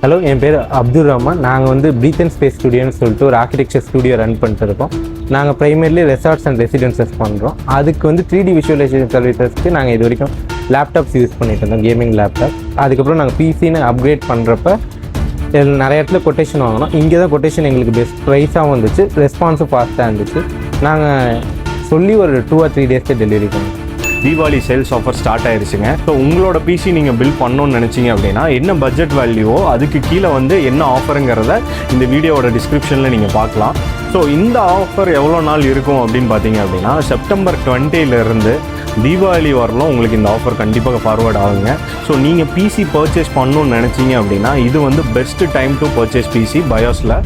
Hello, என் பேர் அப்துல் ரஹ்மான். நாங்கள் வந்து பிரீத் அண்ட் ஸ்பேஸ் ஸ்டுடியோன்னு சொல்லிட்டு ஒரு ஆர்கிடெக்சர் ஸ்டுடியோ ரன் பண்ணிட்டு இருக்கோம். நாங்கள் ப்ரைமர்லி ரெசார்ட்ஸ் அண்ட் ரெசிடென்சஸ் பண்ணுறோம். அதுக்கு வந்து 3D விஷுவலைசேஷன் சர்வீசஸ்க்கு நாங்கள் இது வரைக்கும் லேப்டாப்ஸ் யூஸ் பண்ணிட்டு இருந்தோம், கேமிங் லேப்டாப். அதுக்கப்புறம் நாங்கள் பிசின்னு அப்கிரேட் பண்ணுறப்ப நிறைய இடத்துல கொட்டேஷன் வாங்கினோம். இங்கே தான் கொட்டேஷன் எங்களுக்கு பெஸ்ட் ப்ரைஸாகவும் இருந்துச்சு, ரெஸ்பான்ஸும் ஃபாஸ்ட்டாக இருந்துச்சு. நாங்கள் சொல்லி ஒரு 2 or 3 days டெலிவரி பண்ணோம். தீபாவளி சேல்ஸ் ஆஃபர் ஸ்டார்ட் ஆயிருச்சுங்க. ஸோ உங்களோட பிசி நீங்கள் பில்ட் பண்ணணும்னு நினச்சிங்க அப்படின்னா என்ன பட்ஜெட் வேல்யூவோ அதுக்கு கீழே வந்து என்ன ஆஃபருங்கிறத இந்த வீடியோவோட டிஸ்கிரிப்ஷனில் நீங்கள் பார்க்கலாம். ஸோ இந்த ஆஃபர் எவ்வளோ நாள் இருக்கும் அப்படின்னு பார்த்தீங்க அப்படின்னா செப்டம்பர் 20 தீபாவளி வரலாம் உங்களுக்கு இந்த ஆஃபர் கண்டிப்பாக ஃபார்வர்ட் ஆகுங்க. ஸோ நீங்கள் பிசி பர்ச்சேஸ் பண்ணணும்னு நினச்சிங்க அப்படின்னா இது வந்து best time to purchase PC பயோஸில்.